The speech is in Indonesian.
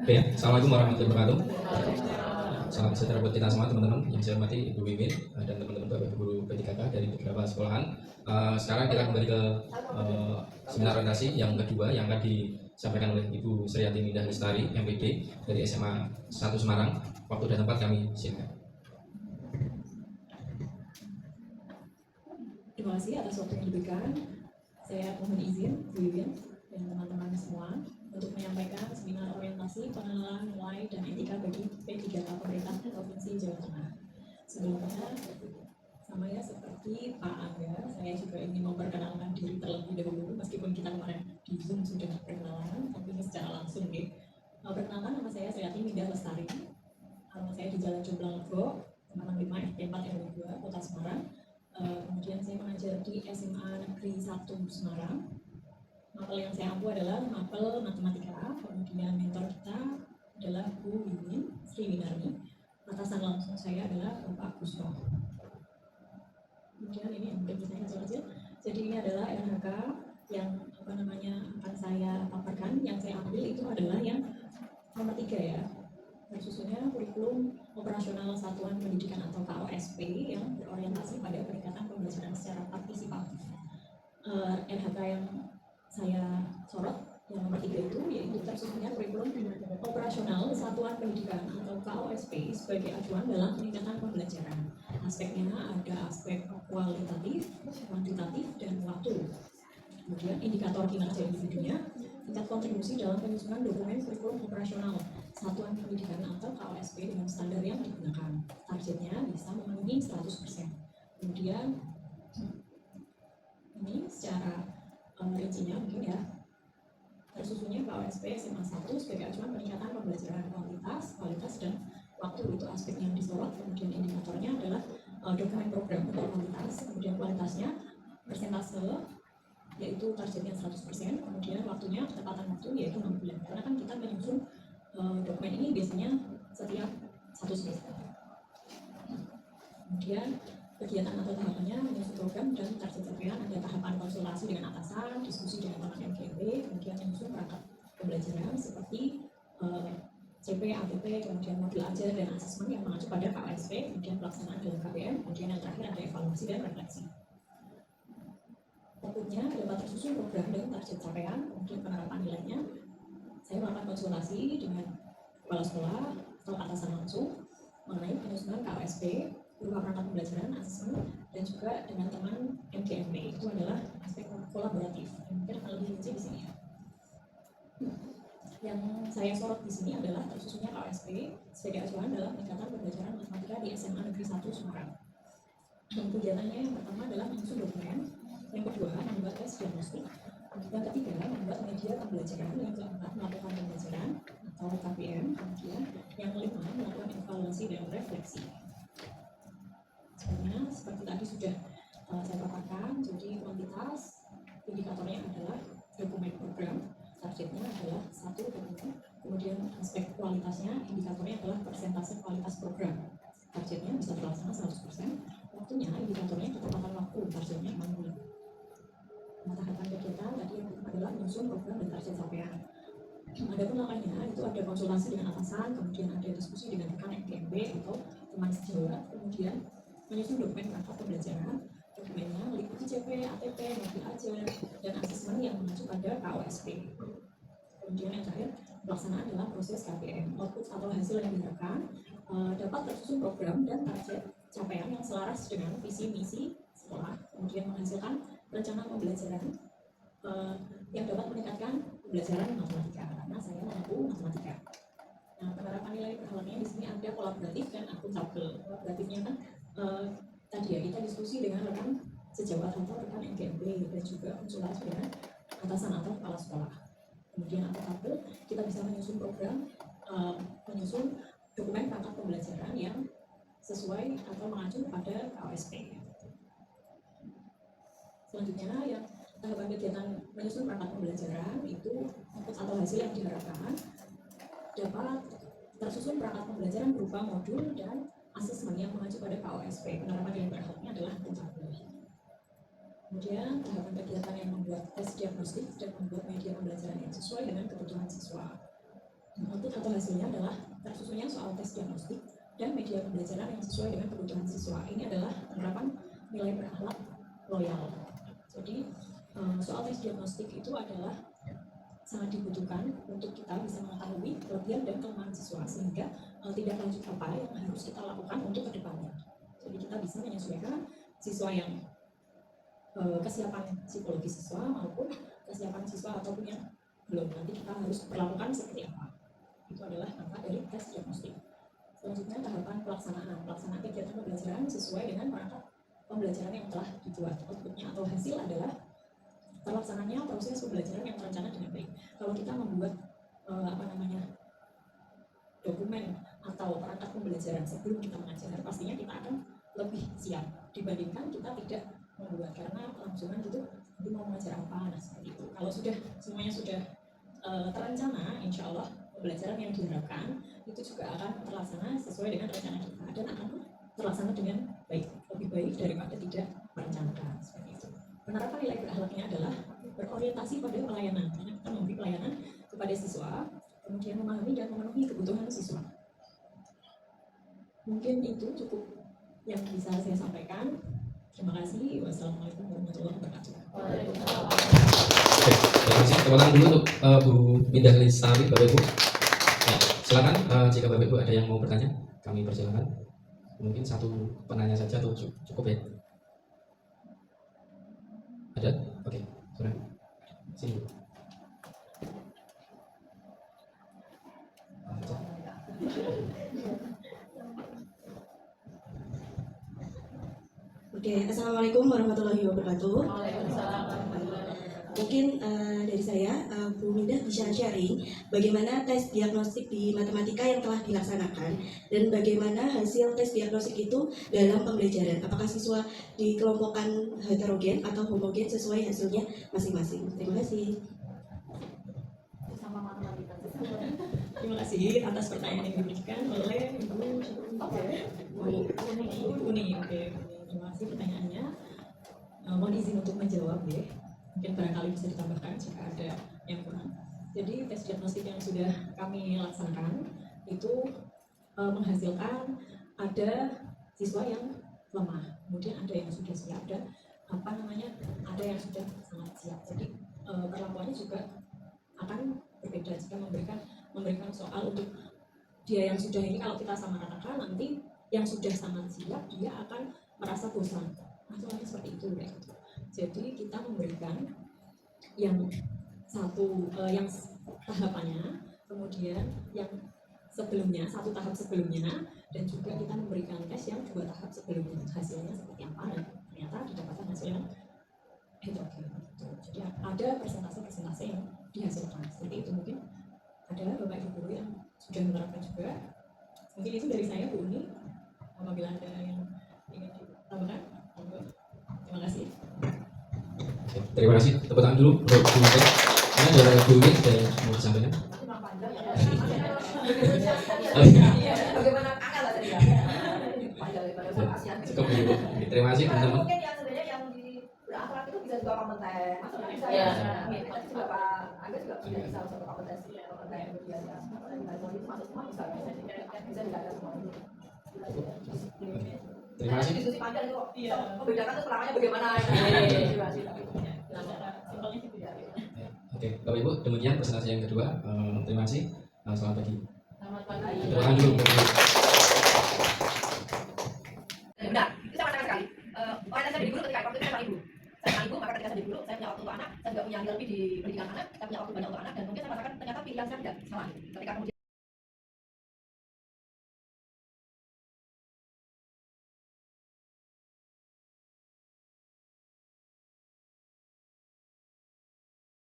Oke, Assalamualaikum warahmatullahi wabarakatuh. Salam sejahtera buat kita semua teman-teman yang saya hormati Ibu Wiwin dan teman-teman Bapak Guru P3K dari beberapa sekolahan. Sekarang kita kembali ke seminar orientasi yang kedua yang akan disampaikan oleh Ibu Sriati Mindah Lestari, MPD dari SMA 1 Semarang. Waktu dan tempat kami silakan. Terima kasih atas waktu yang diberikan. Saya mohon izin, Bu Wiwin dan teman-teman semua, untuk menyampaikan seminar orientasi pengenalan nilai dan etika bagi P3K Pemerintah Provinsi Jawa Tengah. Sebelumnya, sama ya seperti Pak Angga, saya juga ingin memperkenalkan diri terlebih dahulu, meskipun kita kemarin di Zoom sudah perkenalan, tapi ini secara langsung nih. Perkenalkan, nama saya Sriati Mindah Lestari. Alamat saya di Jalan Jomblang Lego, Semarang 5 RT 4 RW 2, Kota Semarang. Kemudian saya mengajar di SMA Negeri 1 Semarang. Mapel yang saya ampu adalah mapel matematika. Kemudian mentor kita adalah Bu Wiwin Sri Winarni. Atasan langsung saya adalah Bapak Gusto. Kemudian ini mungkin saya kecil-kecil. Jadi ini adalah RHK yang akan saya paparkan. Yang saya ambil itu adalah yang nomor 3 ya. Khususnya kurikulum operasional satuan pendidikan atau KOSP yang berorientasi pada peningkatan pembelajaran secara partisipatif. RHK yang saya sorot yang nomor 3 itu yaitu tersebutnya kurikulum operasional satuan pendidikan atau KOSP sebagai acuan dalam peningkatan pembelajaran. Aspeknya ada aspek kualitatif, kuantitatif, dan waktu. Kemudian indikator kinerja individunya, tingkat kontribusi dalam penyusunan dokumen kurikulum operasional satuan pendidikan atau KOSP dengan standar yang digunakan. Targetnya bisa memenuhi 100%. Kemudian ini secara rincinya mungkin ya, tersusunnya KOSP SMA 1 sebagai acuan peningkatan pembelajaran kualitas, dan waktu itu aspek yang disorot. Kemudian indikatornya adalah dokumen program untuk kualitas, kemudian kualitasnya persentase yaitu targetnya 100%, kemudian waktunya ketepatan waktu yaitu 6 bulan. Karena kan kita menyusun dokumen ini biasanya setiap 1 semester. Kemudian kegiatan atau tahapannya menyusun program dan target capaian, ada tahapan konsultasi dengan atasan, diskusi dengan teman MGB, kemudian menyusun perangkat pembelajaran seperti CP, ATP, kemudian modul ajar dan asesmen yang mengacu pada KOSP, kemudian pelaksanaan dalam KBM, kemudian yang terakhir ada evaluasi dan refleksi. Berikutnya dapat tersusun program dan target capaian, kemudian penerapan nilainya. Saya melakukan konsultasi dengan kepala sekolah atau atasan langsung mengenai penyusunan KOSP, berupa perangkat pembelajaran, asesmen, dan juga dengan teman MGMP. Itu adalah aspek kolaboratif. Mungkin akan lebih rinci di sini ya. Yang saya sorot di sini adalah tersusunnya KOSP sebagai acuan dalam peningkatan pembelajaran matematika di SMA Negeri 1 Semarang. Dan kegiatannya yang pertama adalah menyusun dokumen, yang kedua membuat tes diagnostik, yang ketiga membuat media pembelajaran, yang keempat melakukan pembelajaran atau KPM, kemudian yang kelima melakukan evaluasi dan refleksi. Sebenarnya seperti tadi sudah saya paparkan, jadi kuantitas indikatornya adalah dokumen program, targetnya adalah 1 dokumen, kemudian aspek kualitasnya indikatornya adalah persentase kualitas program, targetnya bisa terlaksana 100%, waktunya indikatornya ketepatan waktu, targetnya 6 bulan. Nah, tahapan kegiatan tadi yang pertama adalah menyusun program dan target capaian. Adapun langkahnya itu ada konsultasi dengan atasan, kemudian ada diskusi dengan rekan MGMB atau teman sejawat, kemudian menyusun dokumen perangkat pembelajaran. Dokumennya meliputi CP, ATP, modul ajar, dan asesmen yang mengacu pada KOSP. Kemudian yang terakhir, pelaksanaan dalam proses KPM. Output atau hasil yang diharapkan dapat tersusun program dan target capaian yang selaras dengan visi misi sekolah, kemudian menghasilkan rencana pembelajaran yang dapat meningkatkan pembelajaran matematika, karena saya mampu matematika. Nah, penerapan nilai perhalannya di sini ada kolaboratif dan akuntabel. Kolaboratifnya kan tadi ya, kita diskusi dengan rekan sejawat atau rekan MGMB dan juga konsultasi dengan atasan atau kepala sekolah. Kemudian akuntabel, kita bisa menyusun program, menyusun dokumen perangkat pembelajaran yang sesuai atau mengacu pada KOSP. Selanjutnya yang tahapan kegiatan menyusun perangkat pembelajaran itu output atau hasil yang diharapkan dapat tersusun perangkat pembelajaran berupa modul dan asesmen yang mengacu pada KOSP. Penerapan yang berhaknya adalah akuntabel. Kemudian tahapan kegiatan yang membuat tes diagnostik dan membuat media pembelajaran yang sesuai dengan kebutuhan siswa. Output atau hasilnya adalah tersusunnya soal tes diagnostik dan media pembelajaran yang sesuai dengan kebutuhan siswa. Ini adalah penerapan nilai berakhlak loyal. Jadi soal tes diagnostik itu adalah sangat dibutuhkan untuk kita bisa mengetahui kelebihan dan kelemahan siswa sehingga tidak lanjut apa yang harus kita lakukan untuk kedepannya. Jadi kita bisa menyesuaikan siswa yang kesiapan psikologi siswa maupun kesiapan siswa ataupun yang belum, nanti kita harus perlakukan seperti apa. Itu adalah dampak dari tes diagnostik. Selanjutnya tahapan pelaksanaan kegiatan pembelajaran sesuai dengan perangkat pembelajaran yang telah dibuat. Outputnya atau hasil adalah terlaksananya proses pembelajaran yang terencana dengan baik. Kalau kita membuat dokumen atau perangkat pembelajaran sebelum kita mengajar, pastinya kita akan lebih siap dibandingkan kita tidak membuat, karena kelangsungan gitu nanti mau mengajar apa, nah seperti itu. Kalau sudah semuanya sudah terencana, insya Allah pembelajaran yang diharapkan itu juga akan terlaksana sesuai dengan rencana kita dan akan terlaksana dengan baik, lebih baik daripada tidak merencanakan, seperti itu. Penerapan nilai berakhlaknya adalah berorientasi pada pelayanan, karena kita memberi pelayanan kepada siswa, kemudian memahami dan memenuhi kebutuhan siswa. Mungkin itu cukup yang bisa saya sampaikan. Terima kasih. Wassalamualaikum warahmatullahi wabarakatuh. Oke, terima kasih. Tepuk tangan dulu untuk Bu Mindah Lestari, Bapak Ibu. Ya, silakan jika Bapak Ibu ada yang mau bertanya, kami persilakan. Mungkin satu penanya saja atau cukup ya? Ada? Oke, sudah. Sini. Oke, assalamualaikum warahmatullahi wabarakatuh. Mungkin dari saya, Bu Mindah bisa sharing bagaimana tes diagnostik di matematika yang telah dilaksanakan dan bagaimana hasil tes diagnostik itu dalam pembelajaran. Apakah siswa dikelompokkan heterogen atau homogen sesuai hasilnya masing-masing? Terima kasih. Terima kasih atas pertanyaan yang diberikan oleh Ibu Uni. Oke, terima kasih pertanyaannya. Mohon izin untuk menjawab deh. Mungkin barangkali bisa ditambahkan jika ada yang kurang. Jadi tes diagnostik yang sudah kami laksanakan itu menghasilkan ada siswa yang lemah, kemudian ada yang sudah siap dan ada yang sudah sangat siap. Jadi perlakuannya juga akan berbeda jika memberikan soal untuk dia yang sudah ini, kalau kita sama ratakan nanti yang sudah sangat siap dia akan merasa bosan. Soalnya seperti itu ya. Jadi kita memberikan yang yang tahapannya, kemudian yang sebelumnya, satu tahap sebelumnya, dan juga kita memberikan tes yang 2 tahap sebelumnya. Hasilnya seperti apa, dan ternyata didapatkan hasil yang heterogen. Jadi ada persentase yang dihasilkan. Seperti itu. Mungkin ada Bapak Ibu guru yang sudah menerapkan juga. Mungkin itu dari saya, Bu Uni. Apabila ada yang ingin ditambahkan, terima kasih. Oke, terima kasih. Tepuk tangan dulu untuk Bu Mindah. Ini ada Bu Uni ada yang mau disampaikan. Bagaimana akal tadi ya? Cukup dulu. Terima kasih teman-teman. Mungkin yang sebenarnya yang di berakhlak itu bisa juga kompeten. Maksudnya bisa ya. Tadi juga Pak Agus juga bisa untuk kompetensi kemudian ya. Masuk semua bisa tidak ada semua. Terima kasih. Diskusi panjang itu kok. Membedakan tuh perangannya bagaimana? Oke, Bapak Ibu, demikian presentasi yang kedua. Terima kasih. Selamat pagi. Selamat pagi. Tepuk tangan dulu. Benar, itu saya merasakan sekali. Orang saya jadi guru ketika waktu itu saya ibu. Saya ibu, maka ketika saya jadi guru, saya punya waktu untuk anak. Saya juga punya nilai lebih di pendidikan anak. Saya punya waktu banyak untuk anak dan mungkin saya merasakan ternyata pilihan saya tidak salah. Ketika kemudian